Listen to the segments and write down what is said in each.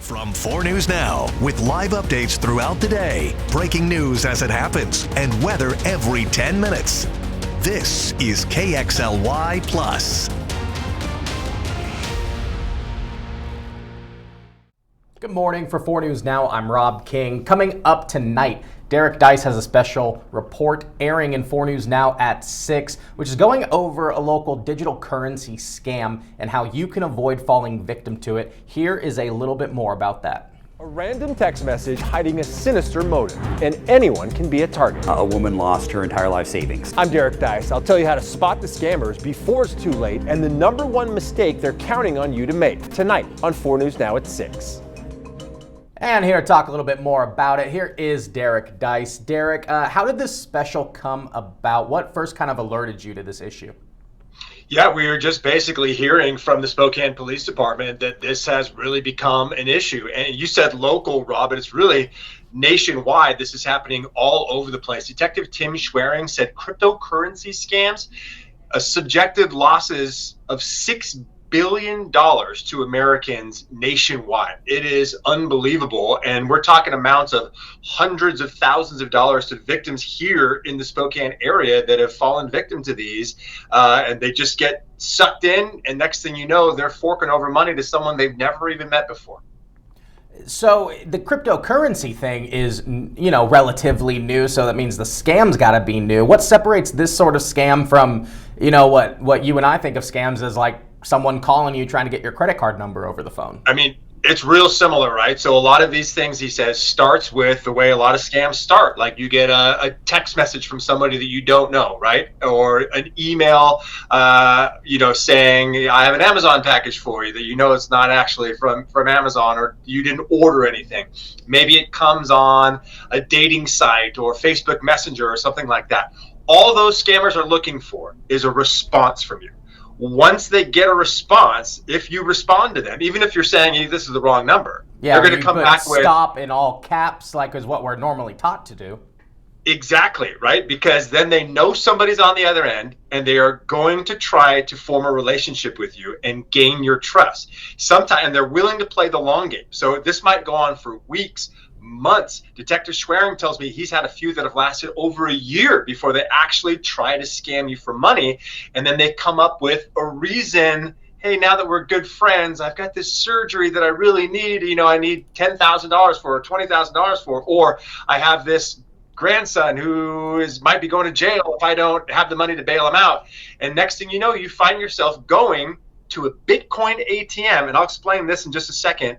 From 4 News Now, with live updates throughout the day, breaking news as it happens, and weather every 10 minutes. This is KXLY Plus. Good morning. For 4 News Now, I'm Rob King. Coming up tonight, Derek Dice has a special report airing in 4 News Now at 6, which is going over a local digital currency scam and how you can avoid falling victim to it. Here is a little bit more about that. A random text message hiding a sinister motive, and anyone can be a target. A woman lost her entire life savings. I'm Derek Dice. I'll tell you how to spot the scammers before it's too late and the number one mistake they're counting on you to make tonight on 4 News Now at 6. And here to talk a little bit more about it, here is Derek Dice. Derek, how did this special come about? What first kind of alerted you to this issue? Yeah, we were just basically hearing from the Spokane Police Department that this has really become an issue. And you said local, Rob, but it's really nationwide. This is happening all over the place. Detective Tim Schwering said cryptocurrency scams subjected losses of $6 billion to Americans nationwide. It is unbelievable. And we're talking amounts of hundreds of thousands of dollars to victims here in the Spokane area that have fallen victim to these. And they just get sucked in. And next thing you know, they're forking over money to someone they've never even met before. So the cryptocurrency thing is, relatively new. So that means the scam's got to be new. What separates this sort of scam from, what you and I think of scams as, like someone calling you trying to get your credit card number over the phone? I mean, it's real similar, right? So a lot of these things, he says, starts with the way a lot of scams start. Like you get a text message from somebody that you don't know, right? Or an email, saying, I have an Amazon package for you, that it's not actually from Amazon, or you didn't order anything. Maybe it comes on a dating site or Facebook Messenger or something like that. All those scammers are looking for is a response from you. Once they get a response, if you respond to them, even if you're saying, hey, this is the wrong number, they're going to come back with stop in all caps, like is what we're normally taught to do. Exactly, right? Because then they know somebody's on the other end and they are going to try to form a relationship with you and gain your trust. Sometimes, and they're willing to play the long game. So this might go on for weeks, months. Detective Schwering tells me he's had a few that have lasted over a year before they actually try to scam you for money. And then they come up with a reason. Hey, now that we're good friends, I've got this surgery that I really need. I need $10,000 for, or $20,000 for, or I have this grandson who might be going to jail if I don't have the money to bail him out. And next thing you know, you find yourself going to a Bitcoin ATM, and I'll explain this in just a second,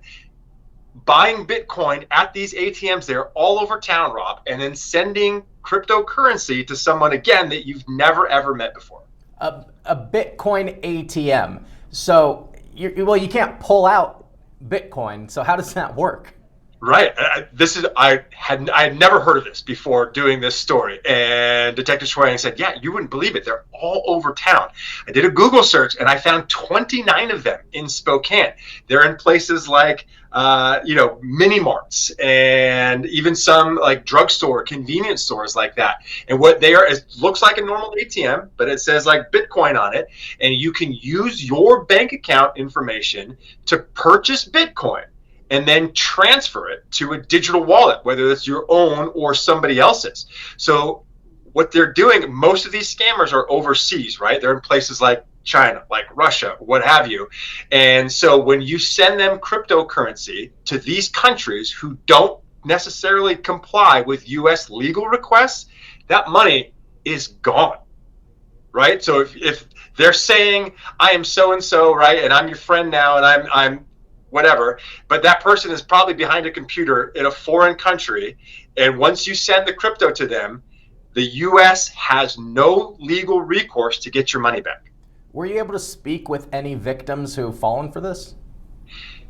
buying Bitcoin at these ATMs there all over town, Rob, and then sending cryptocurrency to someone, again, that you've never, ever met before. A Bitcoin ATM. So, you can't pull out Bitcoin. So how does that work? Right. I had never heard of this before doing this story. And Detective Schwering said, yeah, you wouldn't believe it. They're all over town. I did a Google search and I found 29 of them in Spokane. They're in places like, mini marts and even some like drugstore, convenience stores like that. And what they are, it looks like a normal ATM, but it says like Bitcoin on it. And you can use your bank account information to purchase Bitcoin and then transfer it to a digital wallet, whether it's your own or somebody else's. So what they're doing, most of these scammers are overseas, right? They're in places like China, like Russia, what have you. And so when you send them cryptocurrency to these countries who don't necessarily comply with US legal requests, that money is gone, right? So if they're saying, I am so-and-so, right, and I'm your friend now, and I'm whatever, but that person is probably behind a computer in a foreign country, and once you send the crypto to them, the U.S. has no legal recourse to get your money back. Were you able to speak with any victims who've fallen for this?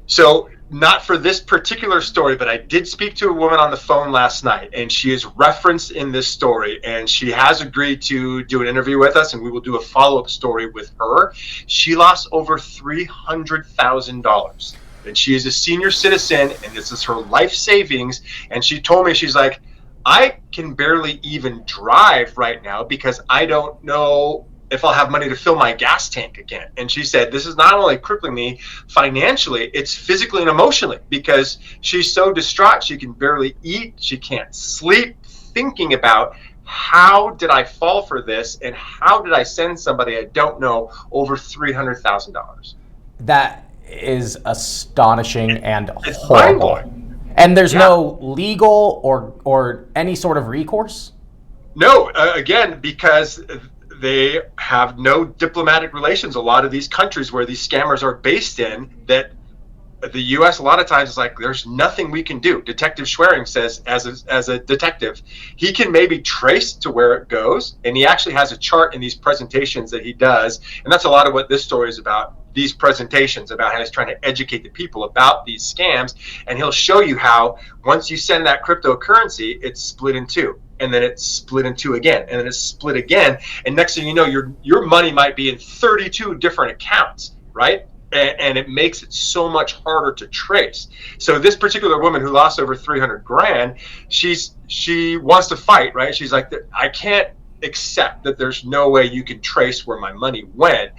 So not for this particular story, but I did speak to a woman on the phone last night, and she is referenced in this story, and she has agreed to do an interview with us, and we will do a follow-up story with her. She lost over $300,000. And she is a senior citizen, and this is her life savings. And she told me, she's like, I can barely even drive right now because I don't know if I'll have money to fill my gas tank again. And she said, this is not only crippling me financially, it's physically and emotionally, because she's so distraught. She can barely eat. She can't sleep, thinking about how did I fall for this, and how did I send somebody I don't know over $300,000? That is astonishing and It's horrible. mind-blowing. And there's no legal or any sort of recourse? No, again, because they have no diplomatic relations. A lot of these countries where these scammers are based in, that the U.S. a lot of times is like, there's nothing we can do. Detective Schwerin says, as a detective, he can maybe trace to where it goes, and he actually has a chart in these presentations that he does, and that's a lot of what this story is about. These presentations about how he's trying to educate the people about these scams, and he'll show you how once you send that cryptocurrency, it's split in two, and then it's split in two again, and then it's split again, and next thing you know, your money might be in 32 different accounts, right? And it makes it so much harder to trace. So this particular woman who lost over 300 grand, she wants to fight, right? She's like, I can't accept that there's no way you can trace where my money went.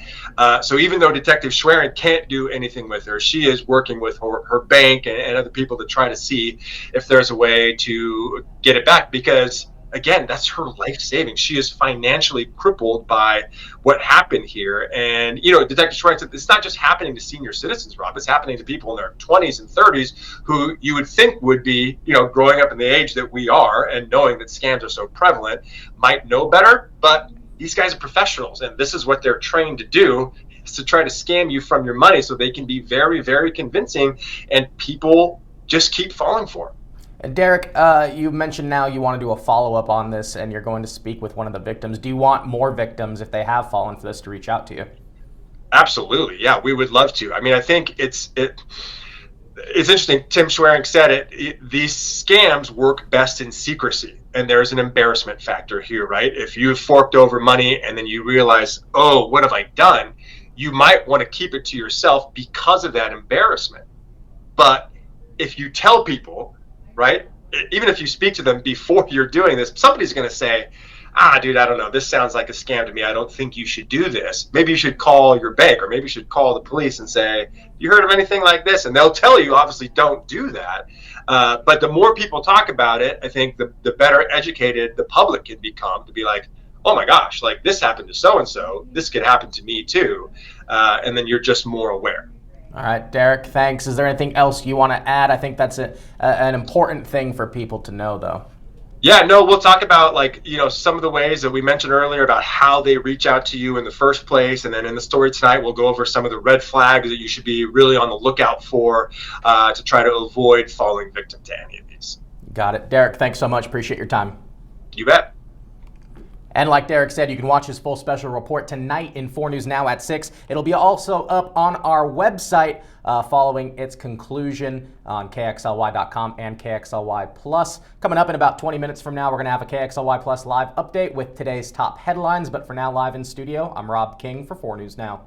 So even though Detective Schwerin can't do anything with her, she is working with her bank and other people to try to see if there's a way to get it back, because again, that's her life savings. She is financially crippled by what happened here. And, you know, Detective Schwerin said it's not just happening to senior citizens, Rob. It's happening to people in their 20s and 30s who you would think would be, you know, growing up in the age that we are and knowing that scams are so prevalent, might know better. But these guys are professionals, and this is what they're trained to do, is to try to scam you from your money so they can be very, very convincing, and people just keep falling for it. Derek, you mentioned now you want to do a follow-up on this, and you're going to speak with one of the victims. Do you want more victims, if they have fallen for this, to reach out to you? Absolutely, yeah, we would love to. I mean, I think it's interesting. Tim Schwerin said it. These scams work best in secrecy, and there's an embarrassment factor here, right? If you've forked over money and then you realize, oh, what have I done? You might want to keep it to yourself because of that embarrassment. But if you tell people, right, even if you speak to them before you're doing this, somebody's going to say, dude, I don't know, this sounds like a scam to me. I don't think you should do this. Maybe you should call your bank, or maybe you should call the police and say, you heard of anything like this? And they'll tell you, obviously, don't do that. But the more people talk about it, I think the better educated the public can become, to be like, oh my gosh, like this happened to so-and-so, this could happen to me too. And then you're just more aware. All right, Derek, thanks. Is there anything else you want to add? I think that's an important thing for people to know, though. Yeah, no, we'll talk about, like, you know, some of the ways that we mentioned earlier about how they reach out to you in the first place. And then in the story tonight, we'll go over some of the red flags that you should be really on the lookout for to try to avoid falling victim to any of these. Got it. Derek, thanks so much. Appreciate your time. You bet. And like Derek said, you can watch his full special report tonight in 4 News Now at 6. It'll be also up on our website following its conclusion on KXLY.com and KXLY Plus. Coming up in about 20 minutes from now, we're going to have a KXLY Plus live update with today's top headlines. But for now, live in studio, I'm Rob King for 4 News Now.